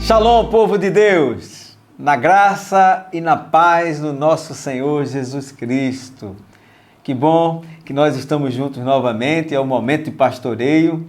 Shalom, povo de Deus, na graça e na paz do nosso Senhor Jesus Cristo. Que bom que nós estamos juntos novamente, é o momento de pastoreio,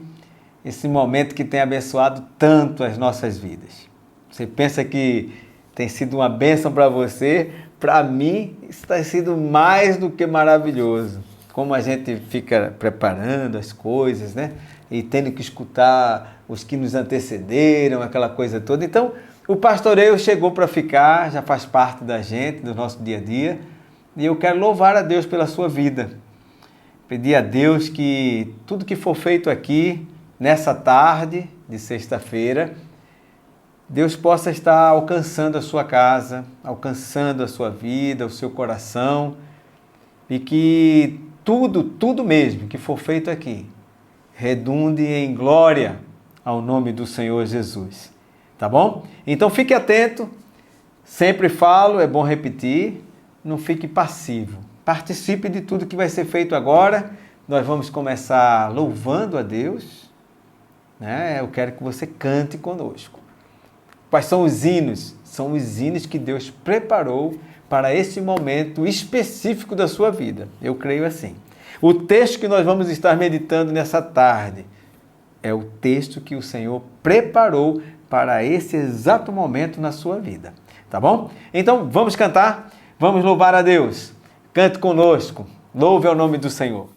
esse momento que tem abençoado tanto as nossas vidas. Você pensa que tem sido uma bênção para você? Para mim, isso tem sido mais do que maravilhoso. Como a gente fica preparando as coisas, né? E tendo que escutar os que nos antecederam, aquela coisa toda. Então, o pastoreio chegou para ficar, já faz parte da gente, do nosso dia a dia. E eu quero louvar a Deus pela sua vida. Pedir a Deus que tudo que for feito aqui, nessa tarde de sexta-feira, Deus possa estar alcançando a sua casa, alcançando a sua vida, o seu coração. E que tudo mesmo que for feito aqui, redunde em glória ao nome do Senhor Jesus, tá bom? Então fique atento, sempre falo, é bom repetir, não fique passivo, participe de tudo que vai ser feito agora. Nós vamos começar louvando a Deus, né? Eu quero que você cante conosco. Quais são os hinos? São os hinos que Deus preparou para esse momento específico da sua vida, eu creio assim. O texto que nós vamos estar meditando nessa tarde é o texto que o Senhor preparou para esse exato momento na sua vida, tá bom? Então vamos cantar, vamos louvar a Deus. Cante conosco, louve ao nome do Senhor.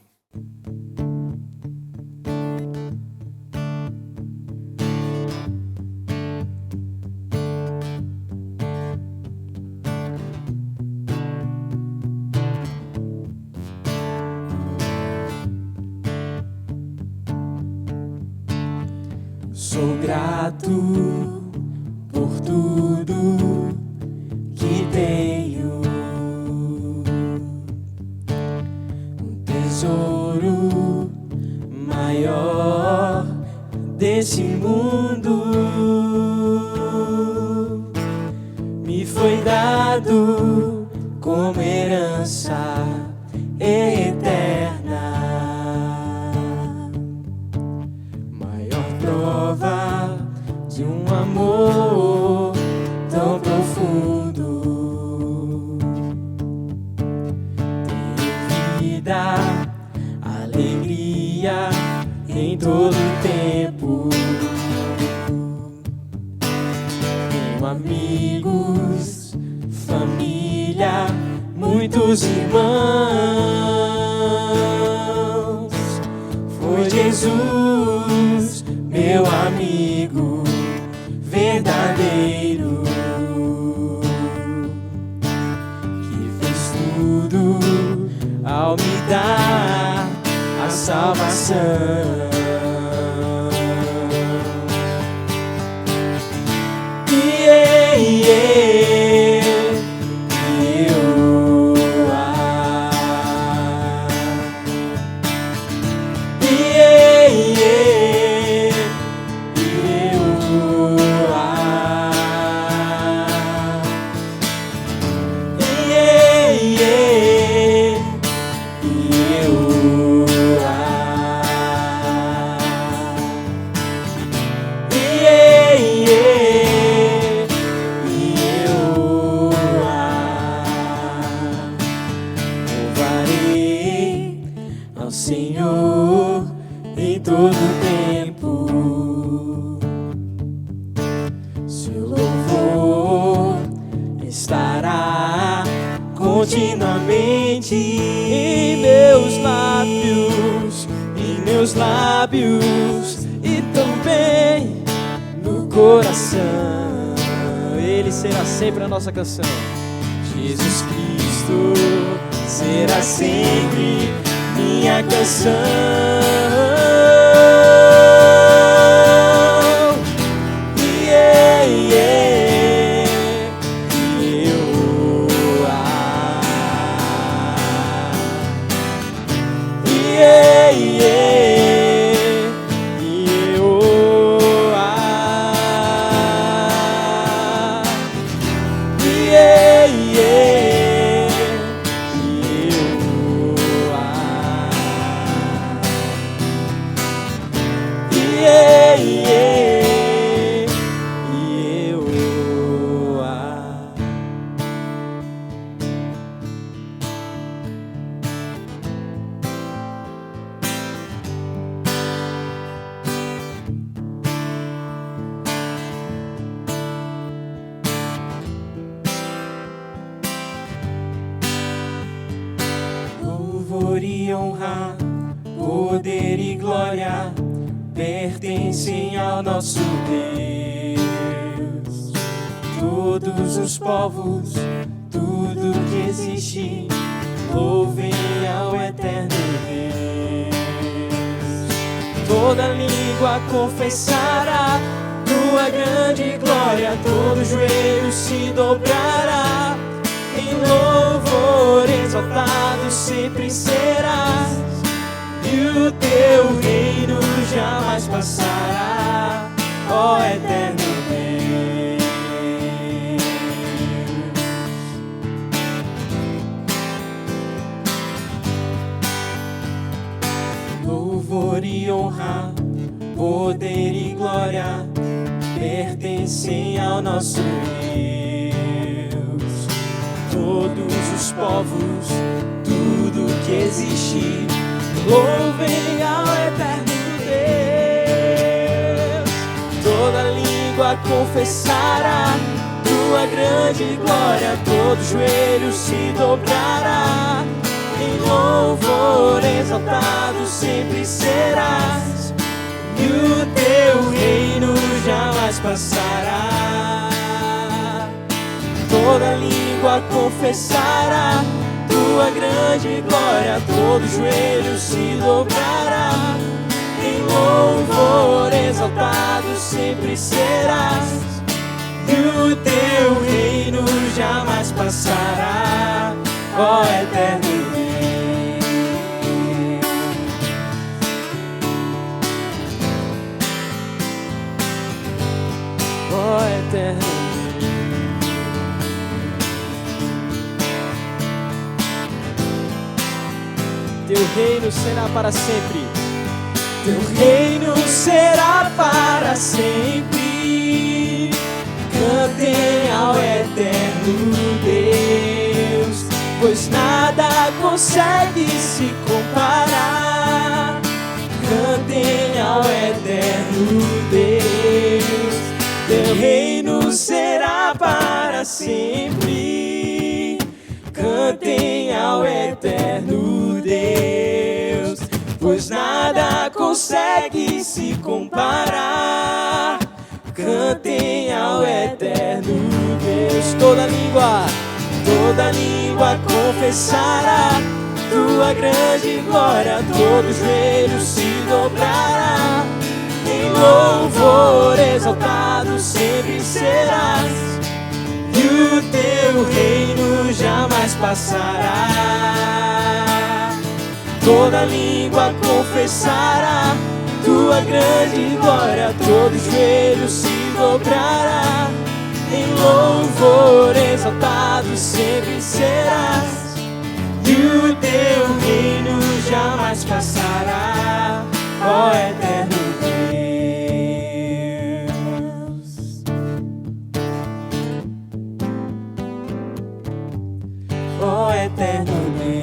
Sou grato por tudo que tenho, um tesouro maior desse mundo me foi dado como herança eterna. Prova de um amor tão profundo, ter vida, alegria em todo tempo. Tenho amigos, família, muitos irmãos. Foi Jesus, meu amigo verdadeiro, que fez tudo ao me dar a salvação. Senhor em todo tempo, seu louvor estará continuamente em meus lábios e também no coração. Ele será sempre a nossa canção. Jesus Cristo será sempre minha canção. e honra, poder e glória pertencem ao nosso Deus. Todos os povos, tudo que existe, louvem ao eterno Deus. Toda língua confessará tua grande glória, todo joelho se dobrará. Em louvor exaltado sempre serás, e o teu reino jamais passará, ó eterno Deus. Louvor e honra, poder e glória pertencem ao nosso Deus. Todos os povos, tudo que existe, louvem ao eterno Deus. Toda língua confessará tua grande glória, todo joelho se dobrará. Em louvor exaltado sempre serás, e o teu reino jamais passará. Toda língua confessará tua grande glória, todo joelho se dobrará. Em louvor exaltado sempre serás, e o teu reino jamais passará, ó eterno Deus. Ó eterno Deus. Teu reino será para sempre. Teu reino será para sempre. Cantem ao eterno Deus, pois nada consegue se comparar. Cantem ao eterno Deus, teu reino será para sempre. Cantem ao eterno Deus, pois nada consegue se comparar. Cantem ao eterno Deus. Toda língua confessará tua grande glória, todo joelho se dobrará. Em louvor exaltado sempre serás, e o teu reino jamais passará. Toda língua confessará tua grande glória, todo joelho se dobrará. Em louvor exaltado sempre serás, e o teu reino jamais passará, ó eterno Deus. Ó eterno Deus.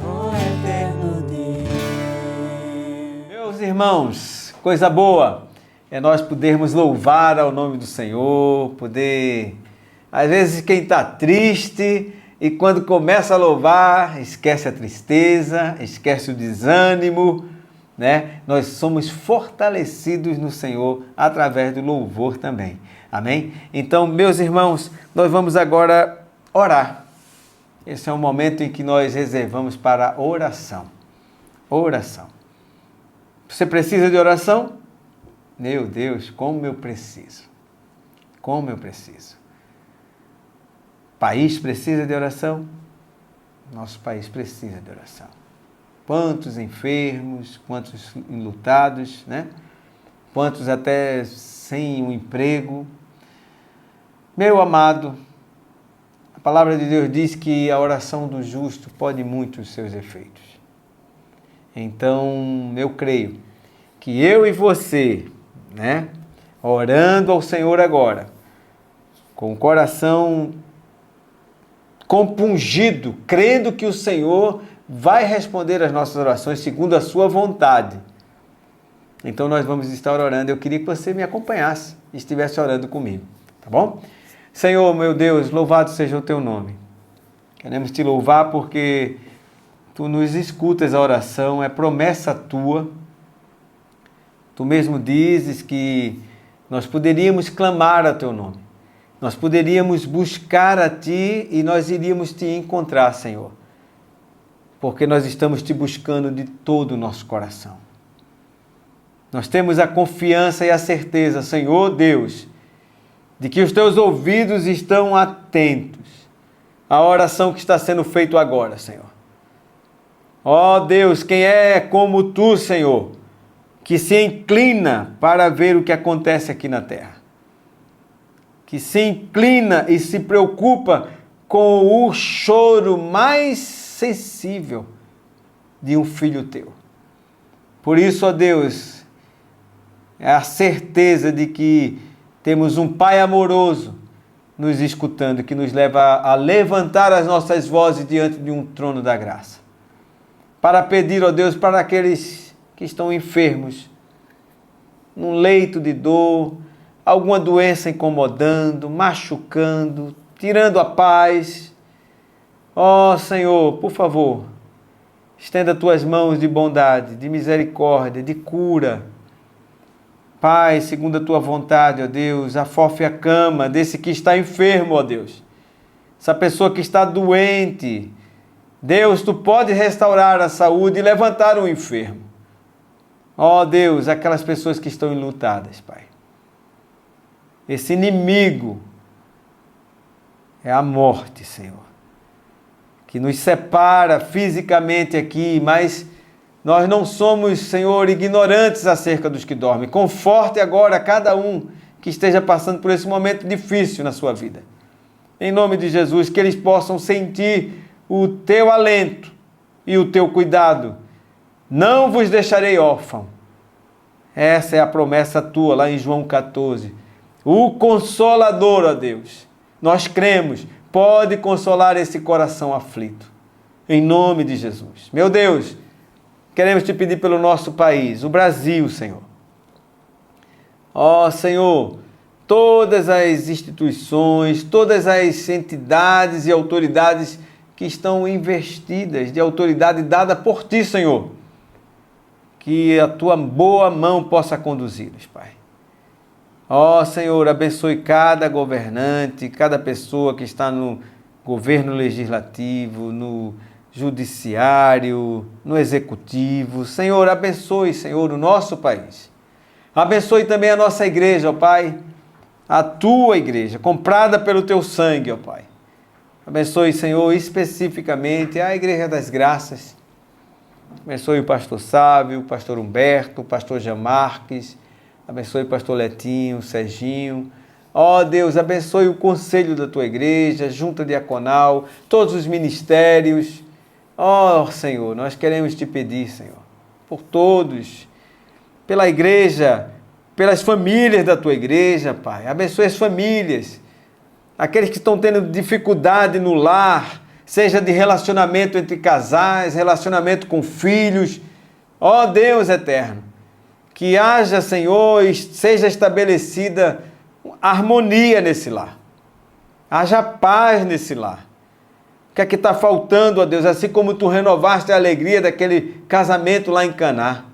Ó eterno Deus. Meus irmãos, coisa boa é nós podermos louvar ao nome do Senhor, às vezes quem está triste e quando começa a louvar, esquece a tristeza, esquece o desânimo, né? Nós somos fortalecidos no Senhor através do louvor também, amém? Então, meus irmãos, nós vamos agora orar. Esse é um momento em que nós reservamos para a oração. Oração. Você precisa de oração? Meu Deus, como eu preciso. Como eu preciso. O país precisa de oração? Nosso país precisa de oração. Quantos enfermos, quantos enlutados, né? Quantos até sem um emprego. Meu amado, a palavra de Deus diz que a oração do justo pode muito os seus efeitos. Então, eu creio que eu e você, né, orando ao Senhor agora, com o coração compungido, crendo que o Senhor vai responder as nossas orações segundo a sua vontade. Então nós vamos estar orando. Eu queria que você me acompanhasse e estivesse orando comigo, tá bom? Senhor, meu Deus, louvado seja o teu nome. Queremos te louvar porque tu nos escutas a oração, é promessa tua. Tu mesmo dizes que nós poderíamos clamar a teu nome. Nós poderíamos buscar a ti e nós iríamos te encontrar, Senhor. Porque nós estamos te buscando de todo o nosso coração. Nós temos a confiança e a certeza, Senhor Deus, de que os teus ouvidos estão atentos à oração que está sendo feita agora, Senhor. Ó Deus, quem é como tu, Senhor, que se inclina para ver o que acontece aqui na terra? Que se inclina e se preocupa com o choro mais sensível de um filho teu. Por isso, ó Deus, é a certeza de que temos um Pai amoroso nos escutando, que nos leva a levantar as nossas vozes diante de um trono da graça. Para pedir, ó Deus, para aqueles que estão enfermos, num leito de dor, alguma doença incomodando, machucando, tirando a paz. Ó Senhor, por favor, estenda tuas mãos de bondade, de misericórdia, de cura. Pai, segundo a tua vontade, ó Deus, afofe a cama desse que está enfermo, ó Deus. Essa pessoa que está doente. Deus, tu pode restaurar a saúde e levantar o enfermo. Ó Deus, aquelas pessoas que estão enlutadas, Pai. Esse inimigo é a morte, Senhor, que nos separa fisicamente aqui, mas nós não somos, Senhor, ignorantes acerca dos que dormem. Conforte agora cada um que esteja passando por esse momento difícil na sua vida. Em nome de Jesus, que eles possam sentir o teu alento e o teu cuidado. Não vos deixarei órfão. Essa é a promessa tua lá em João 14. O Consolador, ó Deus, nós cremos, pode consolar esse coração aflito. Em nome de Jesus. Meu Deus, queremos te pedir pelo nosso país, o Brasil, Senhor. Ó Senhor, todas as instituições, todas as entidades e autoridades que estão investidas de autoridade dada por ti, Senhor, que a tua boa mão possa conduzi-los, Pai. Ó Senhor, abençoe cada governante, cada pessoa que está no governo legislativo, no judiciário, no executivo. Senhor, abençoe, Senhor, o nosso país. Abençoe também a nossa igreja, ó Pai, a tua igreja, comprada pelo teu sangue, ó Pai. Abençoe, Senhor, especificamente a Igreja das Graças. Abençoe o pastor Sábio, o pastor Humberto, o pastor Jean Marques. Abençoe o pastor Letinho, o Serginho. Ó Deus, abençoe o conselho da tua igreja, junta diaconal, todos os ministérios. Ó Senhor, nós queremos te pedir, Senhor, por todos, pela igreja, pelas famílias da tua igreja, Pai. Abençoe as famílias, aqueles que estão tendo dificuldade no lar, seja de relacionamento entre casais, relacionamento com filhos. Ó Deus eterno, que haja, Senhor, e seja estabelecida harmonia nesse lar. Haja paz nesse lar. O que é que está faltando, ó Deus? Assim como tu renovaste a alegria daquele casamento lá em Caná.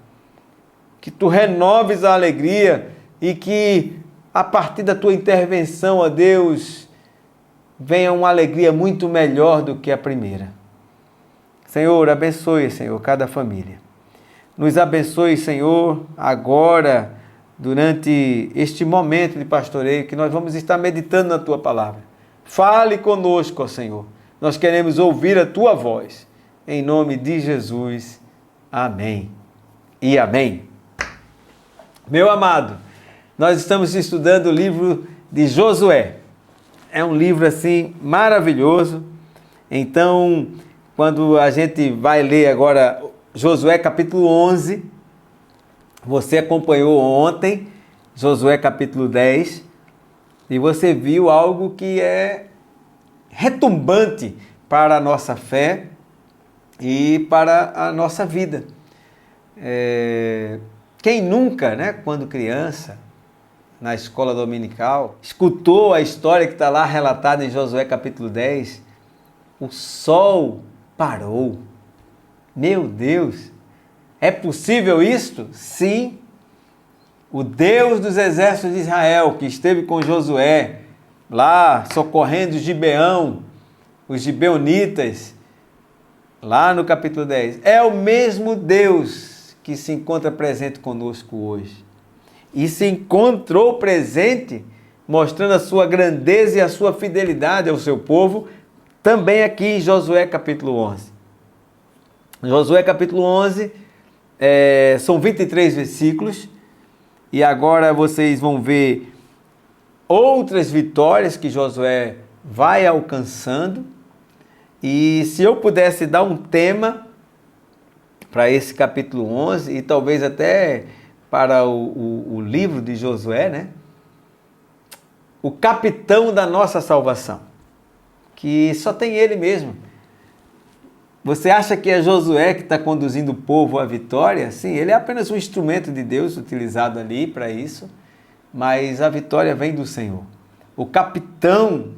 Que tu renoves a alegria e que, a partir da tua intervenção, ó Deus, venha uma alegria muito melhor do que a primeira. Senhor, abençoe, Senhor, cada família. Nos abençoe, Senhor, agora, durante este momento de pastoreio, que nós vamos estar meditando na Tua Palavra. Fale conosco, ó Senhor. Nós queremos ouvir a Tua voz. Em nome de Jesus. Amém e amém. Meu amado, nós estamos estudando o livro de Josué. É um livro, assim, maravilhoso. Então, quando a gente vai ler agora Josué capítulo 11, você acompanhou ontem Josué capítulo 10 e você viu algo que é retumbante para a nossa fé e para a nossa vida. Quem nunca, né, quando criança, na escola dominical, escutou a história que está lá relatada em Josué capítulo 10, o sol parou. Meu Deus, é possível isto? Sim. O Deus dos exércitos de Israel, que esteve com Josué, lá socorrendo os gibeonitas, lá no capítulo 10, é o mesmo Deus que se encontra presente conosco hoje. E se encontrou presente, mostrando a sua grandeza e a sua fidelidade ao seu povo, também aqui em Josué capítulo 11. Josué capítulo 11, são 23 versículos, e agora vocês vão ver outras vitórias que Josué vai alcançando. E se eu pudesse dar um tema para esse capítulo 11, e talvez até para o livro de Josué, né? O capitão da nossa salvação, que só tem ele mesmo. Você acha que é Josué que está conduzindo o povo à vitória? Sim, ele é apenas um instrumento de Deus utilizado ali para isso, mas a vitória vem do Senhor. O capitão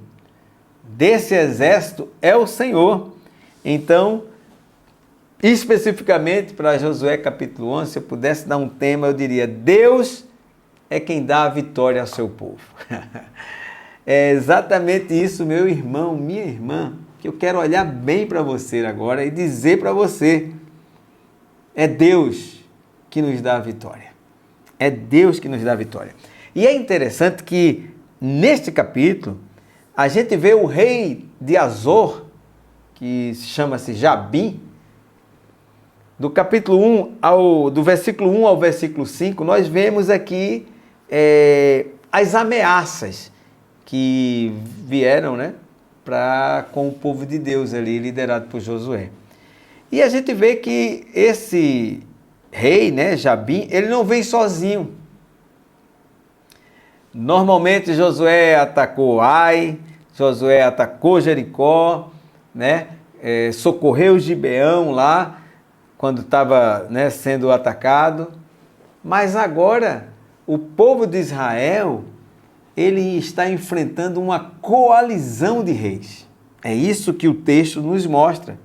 desse exército é o Senhor. Então, especificamente para Josué capítulo 11, se eu pudesse dar um tema, eu diria: Deus é quem dá a vitória ao seu povo. É exatamente isso, meu irmão, minha irmã, que eu quero olhar bem para você agora e dizer para você: é Deus que nos dá a vitória. É Deus que nos dá a vitória. E é interessante que neste capítulo a gente vê o rei de Azor, que chama-se Jabim. Do capítulo 1 do versículo 1 ao versículo 5, nós vemos aqui as ameaças que vieram, né, com o povo de Deus ali, liderado por Josué. E a gente vê que esse rei, né, Jabim, ele não vem sozinho. Normalmente Josué atacou Ai, Josué atacou Jericó, né, socorreu Gibeão lá, quando estava, né, sendo atacado. Mas agora o povo de Israel, ele está enfrentando uma coalizão de reis. É isso que o texto nos mostra.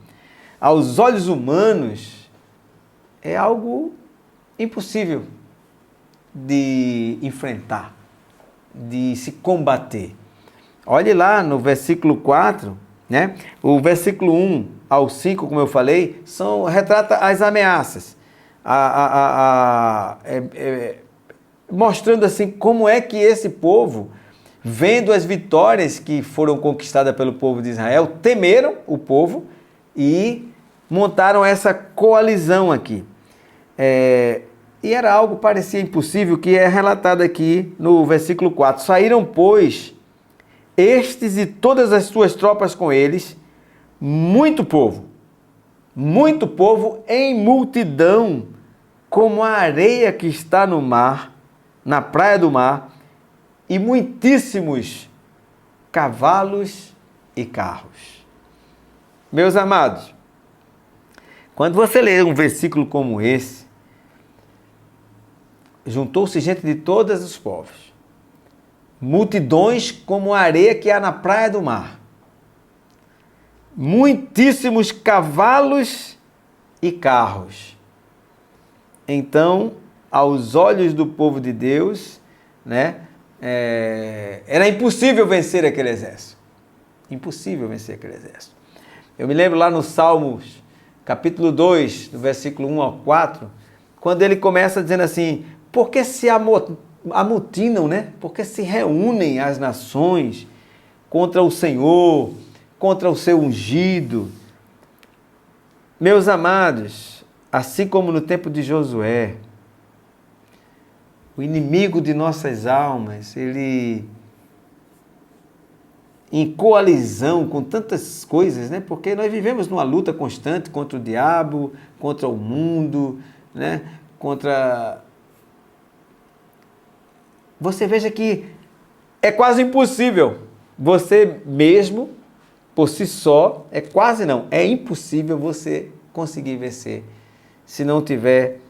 Aos olhos humanos, é algo impossível de enfrentar, de se combater. Olhe lá no versículo 4, né? O versículo 1 ao 5, como eu falei, retrata as ameaças. Mostrando assim como é que esse povo, vendo as vitórias que foram conquistadas pelo povo de Israel, temeram o povo e montaram essa coalizão aqui. E era algo que parecia impossível, que é relatado aqui no versículo 4. Saíram, pois, estes e todas as suas tropas com eles, muito povo em multidão, como a areia que está no mar, na praia do mar, e muitíssimos cavalos e carros. Meus amados, quando você lê um versículo como esse, juntou-se gente de todos os povos, multidões como a areia que há na praia do mar, muitíssimos cavalos e carros. Então, aos olhos do povo de Deus, né, era impossível vencer aquele exército. Impossível vencer aquele exército. Eu me lembro lá no Salmos, capítulo 2, do versículo 1 ao 4, quando ele começa dizendo assim: por que se amotinam, né? Por que se reúnem as nações contra o Senhor, contra o seu ungido? Meus amados, assim como no tempo de Josué, o inimigo de nossas almas, ele, em coalizão com tantas coisas, né? Porque nós vivemos numa luta constante contra o diabo, contra o mundo, né? Você veja que é quase impossível você mesmo, por si só, é impossível você conseguir vencer se não tiver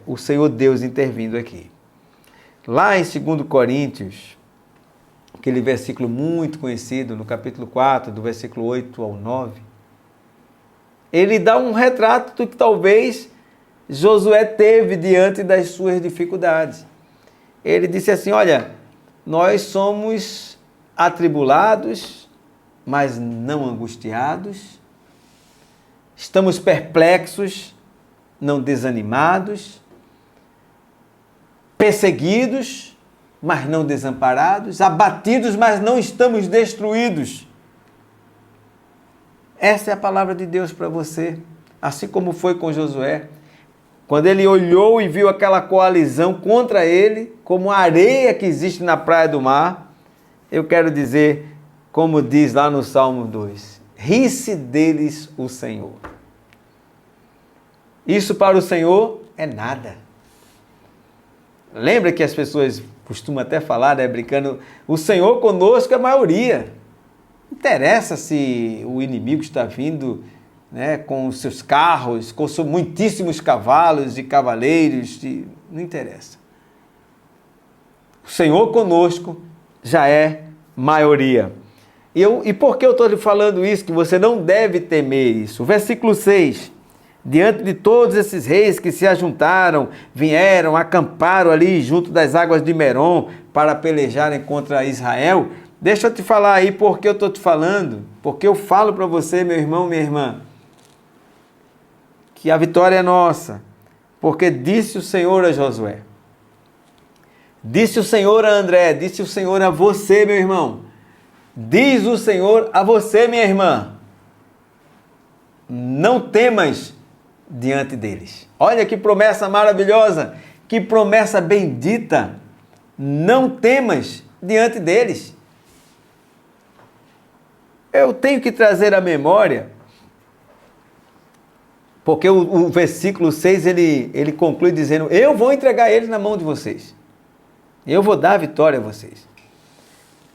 o Senhor Deus intervindo aqui. Lá em 2 Coríntios, aquele versículo muito conhecido, no capítulo 4, do versículo 8 ao 9, ele dá um retrato do que talvez Josué teve diante das suas dificuldades. Ele disse assim, olha, nós somos atribulados, mas não angustiados, estamos perplexos, não desanimados, perseguidos, mas não desamparados, abatidos, mas não estamos destruídos. Essa é a palavra de Deus para você, assim como foi com Josué. Quando ele olhou e viu aquela coalizão contra ele, como a areia que existe na praia do mar, eu quero dizer, como diz lá no Salmo 2, ri-se deles o Senhor. Isso para o Senhor é nada. Lembra que as pessoas costumam até falar, né, brincando, o Senhor conosco é a maioria. Não interessa se o inimigo está vindo, né, com os seus carros, com seus muitíssimos cavalos e cavaleiros, não interessa. O Senhor conosco já é maioria. E por que eu estou lhe falando isso? Que você não deve temer isso. O versículo 6, diante de todos esses reis que se ajuntaram, vieram, acamparam ali junto das águas de Merom para pelejarem contra Israel. Deixa eu te falar aí por que eu estou te falando, porque eu falo para você, meu irmão, minha irmã, que a vitória é nossa, porque disse o Senhor a Josué, disse o Senhor a André, disse o Senhor a você, meu irmão, diz o Senhor a você, minha irmã, não temas diante deles. Olha que promessa maravilhosa, que promessa bendita, não temas diante deles. Eu tenho que trazer à memória, porque o versículo 6, ele conclui dizendo, eu vou entregar eles na mão de vocês. Eu vou dar a vitória a vocês.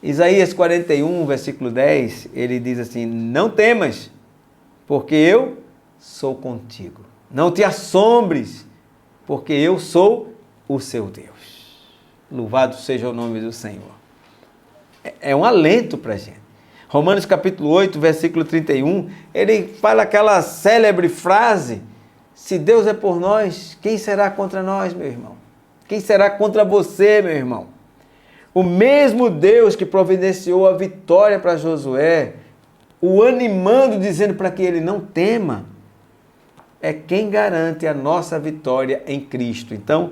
Isaías 41, versículo 10, ele diz assim, não temas, porque eu sou contigo. Não te assombres, porque eu sou o seu Deus. Louvado seja o nome do Senhor. É um alento para a gente. Romanos capítulo 8, versículo 31, ele fala aquela célebre frase, se Deus é por nós, quem será contra nós, meu irmão? Quem será contra você, meu irmão? O mesmo Deus que providenciou a vitória para Josué, o animando, dizendo para que ele não tema, é quem garante a nossa vitória em Cristo. Então,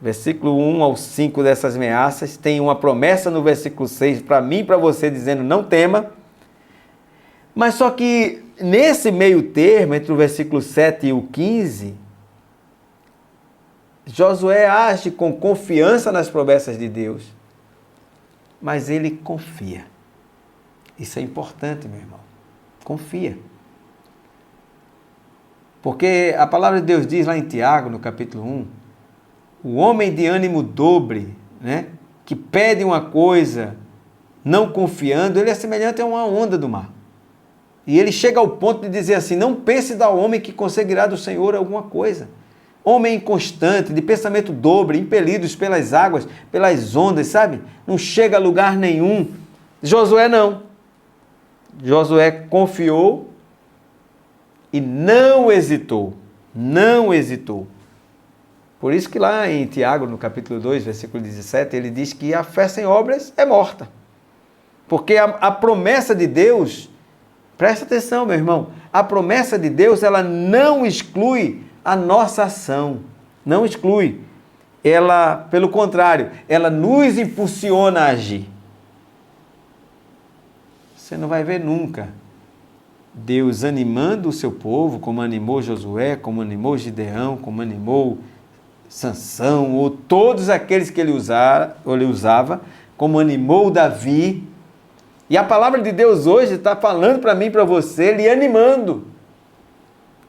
versículo 1 ao 5 dessas ameaças, tem uma promessa no versículo 6 para mim e para você, dizendo não tema. Mas só que nesse meio termo, entre o versículo 7 e o 15, Josué age com confiança nas promessas de Deus, mas ele confia. Isso é importante, meu irmão. Confia. Porque a palavra de Deus diz lá em Tiago, no capítulo 1, o homem de ânimo dobre, né, que pede uma coisa não confiando, ele é semelhante a uma onda do mar. E ele chega ao ponto de dizer assim, não pense dar ao homem que conseguirá do Senhor alguma coisa. Homem inconstante, de pensamento dobre, impelidos pelas águas, pelas ondas, sabe? Não chega a lugar nenhum. Josué não. Josué confiou e não hesitou. Não hesitou. Por isso que lá em Tiago, no capítulo 2, versículo 17, ele diz que a fé sem obras é morta. Porque a promessa de Deus, presta atenção, meu irmão, a promessa de Deus, ela não exclui a nossa ação. Não exclui. Ela, pelo contrário, ela nos impulsiona a agir. Você não vai ver nunca Deus animando o seu povo, como animou Josué, como animou Gideão, como animou Sansão, ou todos aqueles que ele usava, como animou Davi. E a palavra de Deus hoje está falando para mim e para você, lhe animando.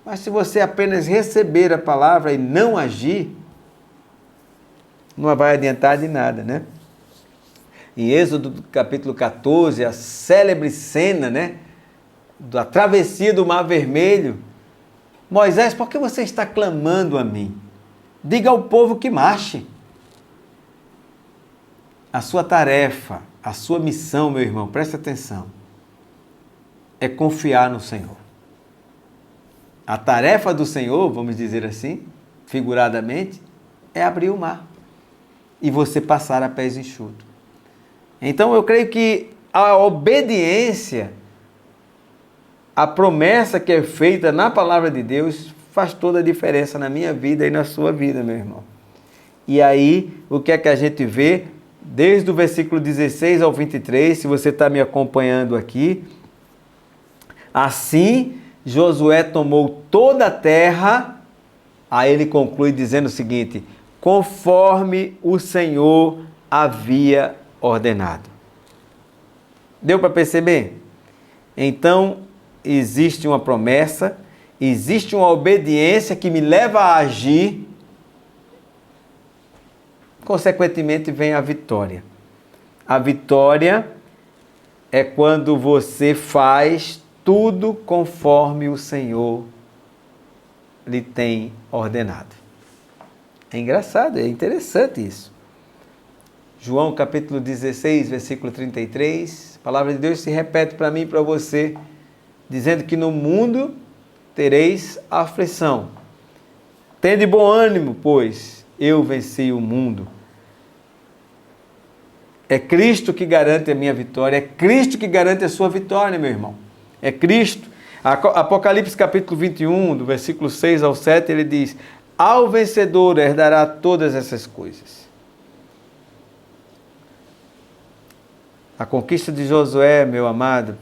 Mas se você apenas receber a palavra e não agir, não vai adiantar de nada, né? Em Êxodo capítulo 14, a célebre cena, né, da travessia do Mar Vermelho. Moisés, por que você está clamando a mim? Diga ao povo que marche. A sua tarefa, a sua missão, meu irmão, presta atenção, é confiar no Senhor. A tarefa do Senhor, vamos dizer assim, figuradamente, é abrir o mar e você passar a pés enxutos. Então eu creio que a obediência, a promessa que é feita na palavra de Deus, faz toda a diferença na minha vida e na sua vida, meu irmão. E aí, o que é que a gente vê? Desde o versículo 16 ao 23, se você está me acompanhando aqui. Assim, Josué tomou toda a terra, aí ele conclui dizendo o seguinte: conforme o Senhor havia ordenado. Deu para perceber? Então, existe uma promessa, existe uma obediência que me leva a agir, consequentemente vem a vitória. A vitória é quando você faz tudo conforme o Senhor lhe tem ordenado. É engraçado, é interessante isso. João capítulo 16, versículo 33, a palavra de Deus se repete para mim e para você, dizendo que no mundo tereis aflição. Tende bom ânimo, pois eu venci o mundo. É Cristo que garante a minha vitória, é Cristo que garante a sua vitória, meu irmão. É Cristo. Apocalipse capítulo 21, do versículo 6 ao 7, ele diz: ao vencedor herdará todas essas coisas. A conquista de Josué, meu amado,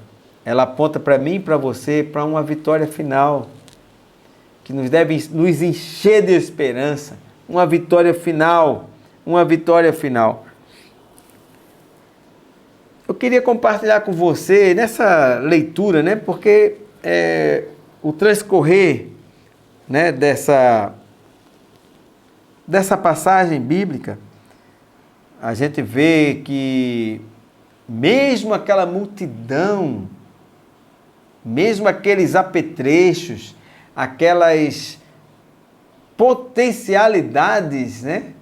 ela aponta para mim e para você para uma vitória final, que nos deve nos encher de esperança. Uma vitória final, uma vitória final. Eu queria compartilhar com você nessa leitura, né, porque o transcorrer, né, dessa passagem bíblica, a gente vê que mesmo aquela multidão, mesmo aqueles apetrechos, aquelas potencialidades, né,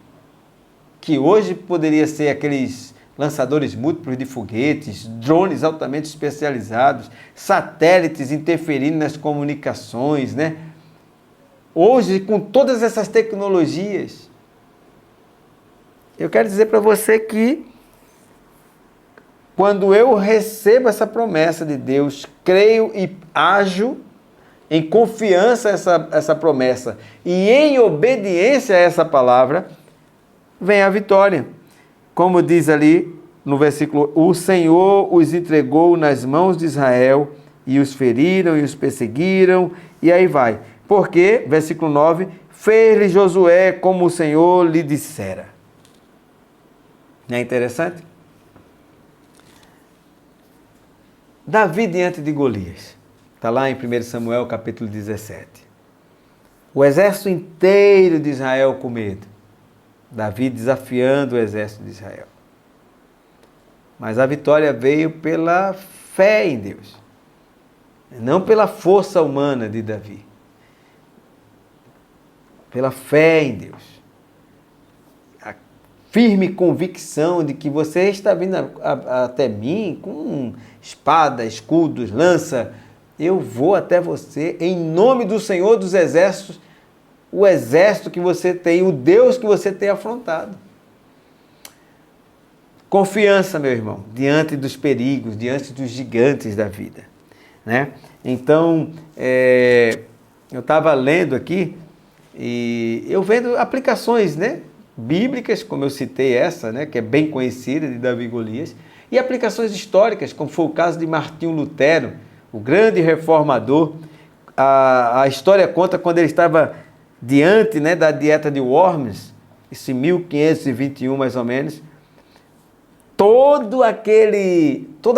que hoje poderia ser aqueles lançadores múltiplos de foguetes, drones altamente especializados, satélites interferindo nas comunicações, né? Hoje, com todas essas tecnologias, eu quero dizer para você que quando eu recebo essa promessa de Deus, creio e ajo em confiança a essa promessa e em obediência a essa palavra, vem a vitória. Como diz ali no versículo, o Senhor os entregou nas mãos de Israel e os feriram e os perseguiram, e aí vai. Porque, versículo 9, fez-lhe Josué como o Senhor lhe dissera. Não é interessante? Davi diante de Golias. Está lá em 1 Samuel capítulo 17. O exército inteiro de Israel com medo. Davi desafiando o exército de Israel. Mas a vitória veio pela fé em Deus. Não pela força humana de Davi. Pela fé em Deus. A firme convicção de que você está vindo até mim com espada, escudos, lança. Eu vou até você em nome do Senhor dos Exércitos, o exército que você tem, o Deus que você tem afrontado. Confiança, meu irmão, diante dos perigos, diante dos gigantes da vida, né? Então, eu estava lendo aqui e eu vendo aplicações, né, bíblicas, como eu citei essa, né, que é bem conhecida, de Davi e Golias, e aplicações históricas, como foi o caso de Martinho Lutero, o grande reformador. A história conta quando ele estava diante, né, da dieta de Worms, isso em 1521 mais ou menos, toda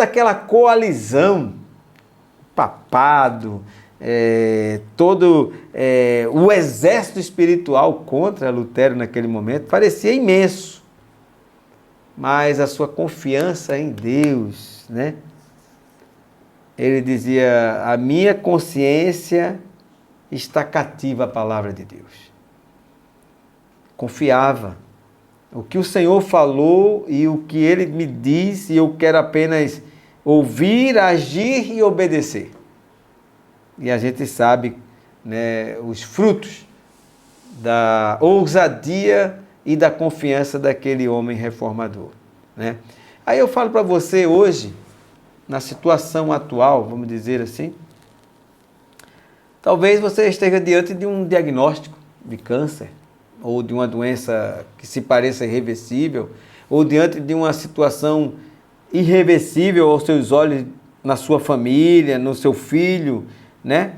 aquela coalizão, papado, todo o exército espiritual contra Lutero naquele momento parecia imenso, mas a sua confiança em Deus, né? Ele dizia, a minha consciência está cativa à palavra de Deus. Confiava. O que o Senhor falou e o que Ele me disse, eu quero apenas ouvir, agir e obedecer. E a gente sabe, né, os frutos da ousadia e da confiança daquele homem reformador, né? Aí eu falo para você hoje, na situação atual, vamos dizer assim, talvez você esteja diante de um diagnóstico de câncer, ou de uma doença que se pareça irreversível, ou diante de uma situação irreversível aos seus olhos, na sua família, no seu filho, né?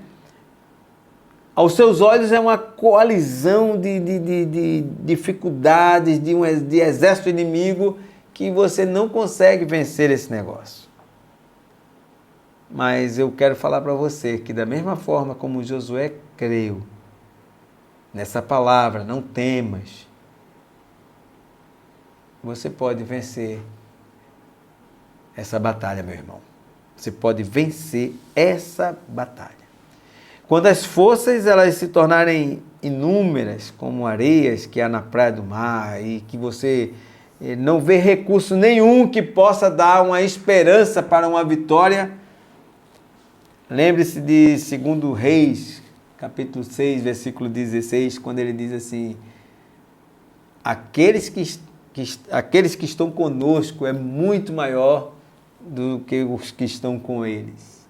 Aos seus olhos é uma coalizão de dificuldades, de exército inimigo, que você não consegue vencer esse negócio. Mas eu quero falar para você que da mesma forma como Josué creu nessa palavra, não temas, você pode vencer essa batalha, meu irmão. Você pode vencer essa batalha. Quando as forças elas se tornarem inúmeras, como areias que há na praia do mar, e que você não vê recurso nenhum que possa dar uma esperança para uma vitória, lembre-se de 2 Reis, capítulo 6, versículo 16, quando ele diz assim: aqueles que estão conosco é muito maior do que os que estão com eles.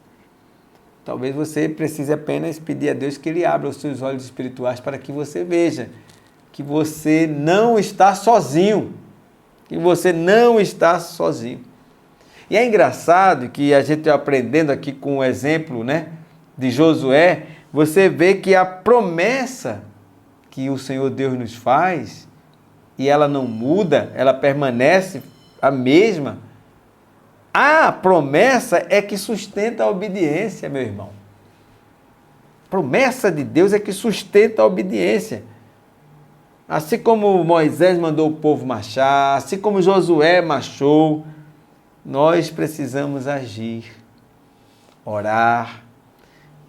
Talvez você precise apenas pedir a Deus que Ele abra os seus olhos espirituais para que você veja que você não está sozinho. Que você não está sozinho. E é engraçado que a gente aprendendo aqui com o exemplo, né, de Josué, você vê que a promessa que o Senhor Deus nos faz, e ela não muda, ela permanece a mesma. A promessa é que sustenta a obediência, meu irmão. A promessa de Deus é que sustenta a obediência. Assim como Moisés mandou o povo marchar, assim como Josué marchou, nós precisamos agir, orar.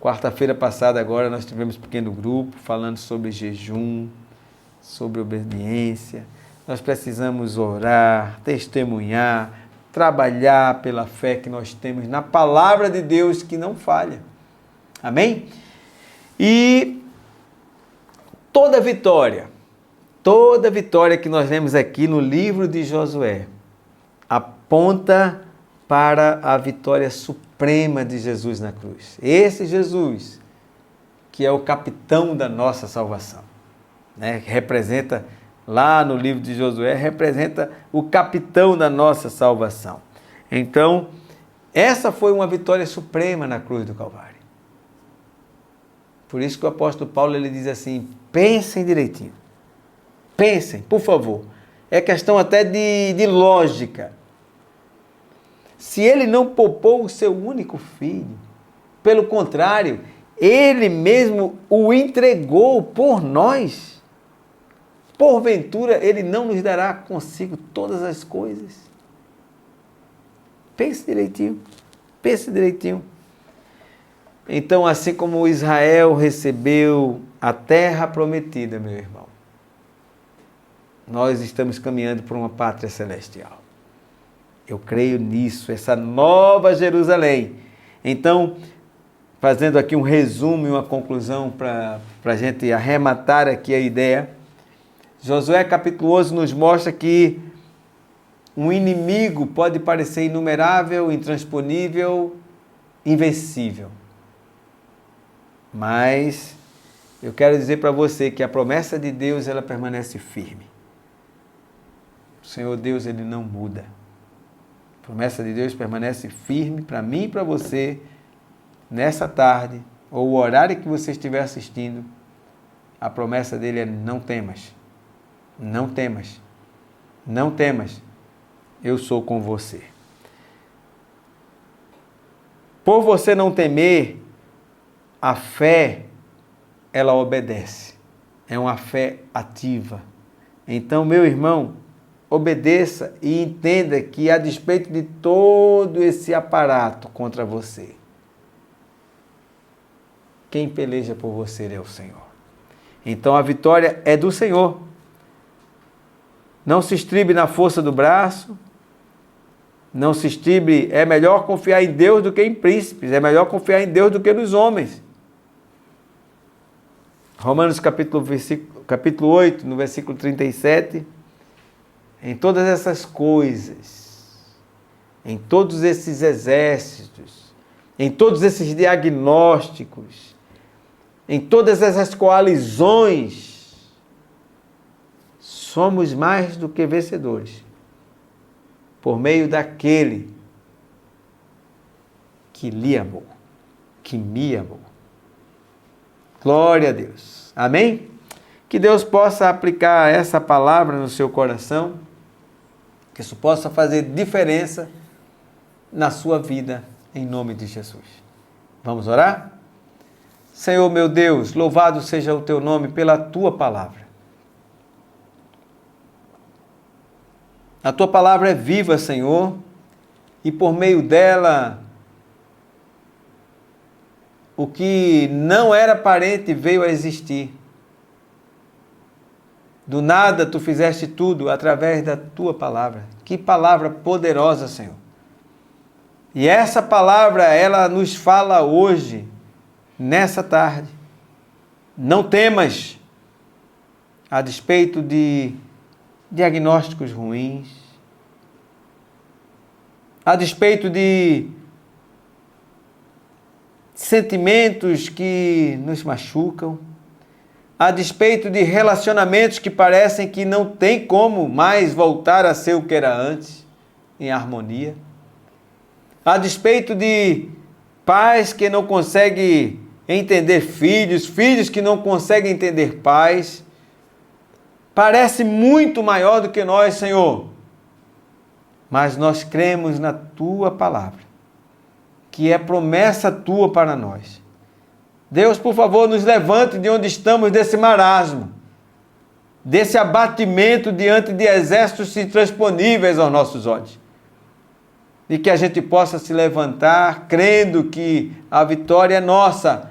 Quarta-feira passada agora nós tivemos um pequeno grupo falando sobre jejum, sobre obediência. Nós precisamos orar, testemunhar, trabalhar pela fé que nós temos na palavra de Deus que não falha. Amém? E toda vitória que nós vemos aqui no livro de Josué aponta para a vitória suprema de Jesus na cruz. Esse Jesus, que é o capitão da nossa salvação, né? Que representa, lá no livro de Josué, representa o capitão da nossa salvação. Então, essa foi uma vitória suprema na cruz do Calvário. Por isso que o apóstolo Paulo ele diz assim: pensem direitinho. Pensem, por favor. É questão até de lógica. Se ele não poupou o seu único filho, pelo contrário, ele mesmo o entregou por nós, porventura ele não nos dará consigo todas as coisas? Pense direitinho, pense direitinho. Então, assim como Israel recebeu a terra prometida, meu irmão, nós estamos caminhando para uma pátria celestial. Eu creio nisso, essa nova Jerusalém. Então, fazendo aqui um resumo e uma conclusão para a gente arrematar aqui a ideia, Josué capítulo 11 nos mostra que um inimigo pode parecer inumerável, intransponível, invencível. Mas eu quero dizer para você que a promessa de Deus ela permanece firme. O Senhor Deus ele não muda. A promessa de Deus permanece firme para mim e para você nessa tarde, ou o horário que você estiver assistindo. A promessa dele é: não temas, não temas, não temas, eu sou com você. Por você não temer, a fé, ela obedece. É uma fé ativa. Então, meu irmão, obedeça e entenda que, a despeito de todo esse aparato contra você, quem peleja por você é o Senhor. Então, a vitória é do Senhor. Não se estribe na força do braço. Não se estribe. É melhor confiar em Deus do que em príncipes. É melhor confiar em Deus do que nos homens. Romanos capítulo 8, no versículo 37. Em todas essas coisas, em todos esses exércitos, em todos esses diagnósticos, em todas essas coalizões, somos mais do que vencedores, por meio daquele que lhe amou, que me amou. Glória a Deus. Amém? Que Deus possa aplicar essa palavra no seu coração, que isso possa fazer diferença na sua vida, em nome de Jesus. Vamos orar? Senhor meu Deus, louvado seja o teu nome pela tua palavra. A tua palavra é viva, Senhor, e por meio dela, o que não era aparente veio a existir. Do nada tu fizeste tudo através da tua palavra. Que palavra poderosa, Senhor. E essa palavra, ela nos fala hoje, nessa tarde. Não temas, a despeito de diagnósticos ruins, a despeito de sentimentos que nos machucam, a despeito de relacionamentos que parecem que não tem como mais voltar a ser o que era antes, em harmonia, a despeito de pais que não conseguem entender filhos, filhos que não conseguem entender pais, parece muito maior do que nós, Senhor, mas nós cremos na tua palavra, que é promessa tua para nós. Deus, por favor, nos levante de onde estamos desse marasmo, desse abatimento diante de exércitos intransponíveis aos nossos olhos. E que a gente possa se levantar crendo que a vitória é nossa,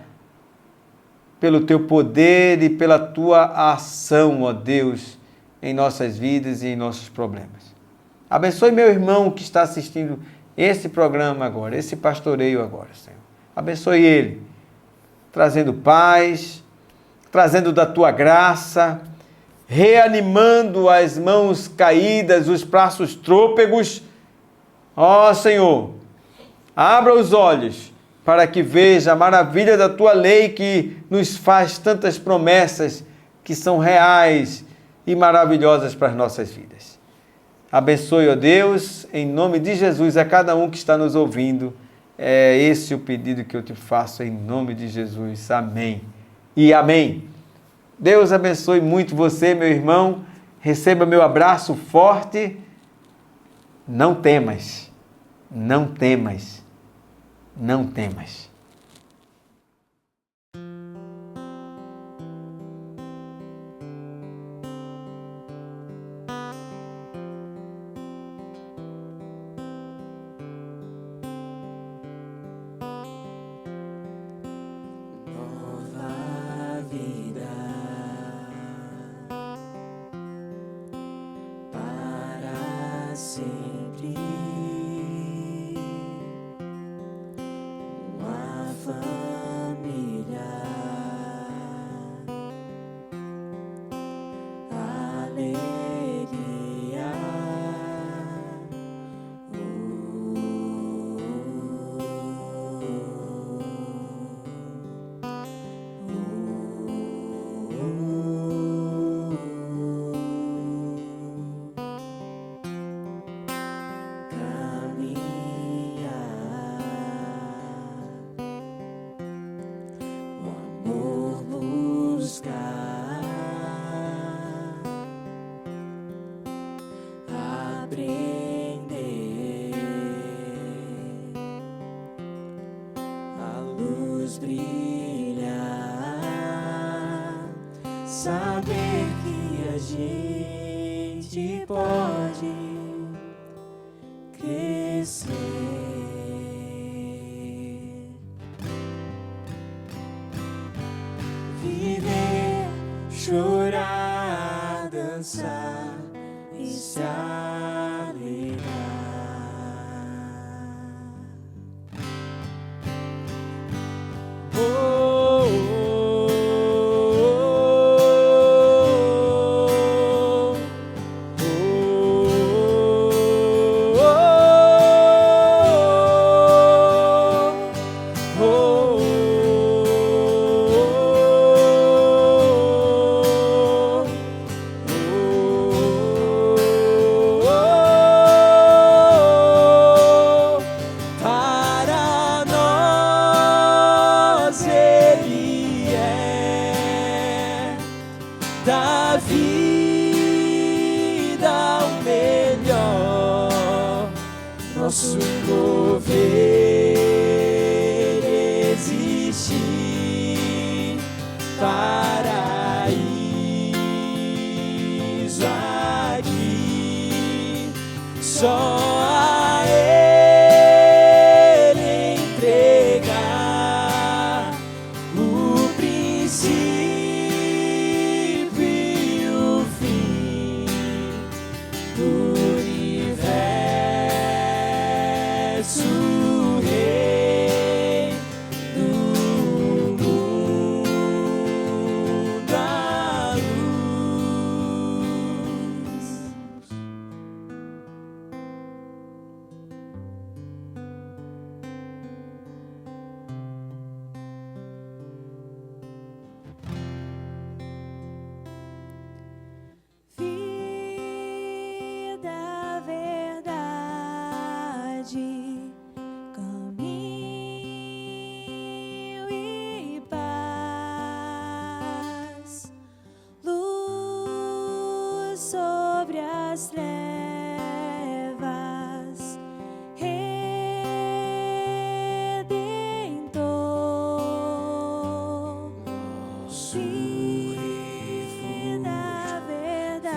pelo teu poder e pela tua ação, ó Deus, em nossas vidas e em nossos problemas. Abençoe meu irmão que está assistindo esse programa agora, esse pastoreio agora, Senhor. Abençoe ele, trazendo paz, trazendo da tua graça, reanimando as mãos caídas, os braços trôpegos. Ó Senhor, abra os olhos para que veja a maravilha da tua lei que nos faz tantas promessas que são reais e maravilhosas para as nossas vidas. Abençoe, ó Deus, em nome de Jesus, a cada um que está nos ouvindo. É esse o pedido que eu te faço em nome de Jesus. Amém e amém. Deus abençoe muito você, meu irmão. Receba meu abraço forte. Não temas, não temas, não temas. Nova vida para sempre. Uma família, alegria. Aprender a luz brilhar, saber que a gente pode crescer, viver, chorar, dançar e se alegrar. Para nós Ele é da vida o melhor, nosso mover existe, paraíso aqui, só a Ele entregar o princípio e o fim do universo, Rei do mundo, a luz. Vida, verdade, caminho e paz, luz sobre as trevas, Redentor, vida, verdade,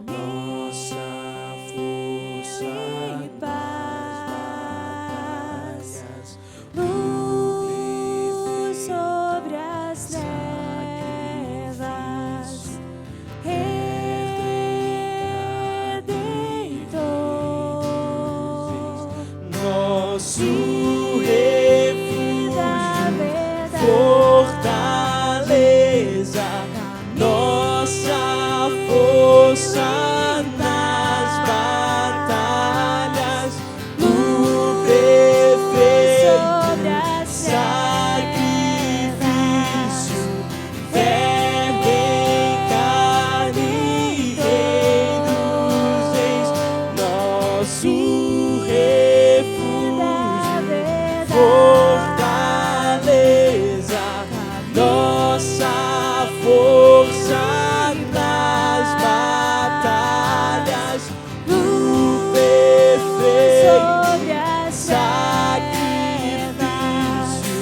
Nossa força e paz, nas luz sobre as trevas, Redentor, nosso vida, refúgio, verdade, fortaleza, nossa força nas batalhas, o perfeito sobre as sacrifício, Verbo em carne, Rei dos reis, nosso refúgio, fortaleza, nossa força nas batalhas, o perfeito sobre as sacrifício,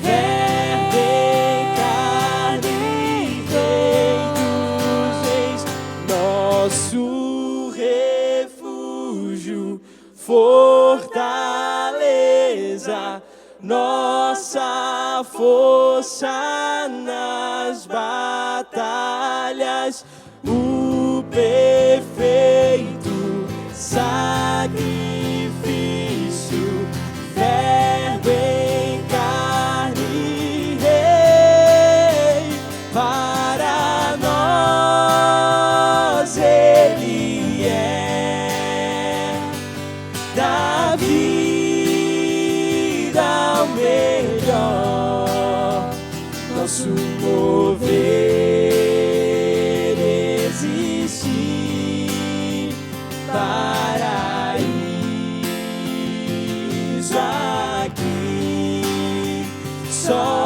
Verbo em carne, Rei dos reis, nosso refúgio, fortaleza, nossa força nas batalhas, o perfeito sacrifício, Verbo em carne, Rei, para nós Ele é da vida o melhor, nosso mover existe, paraíso aqui, só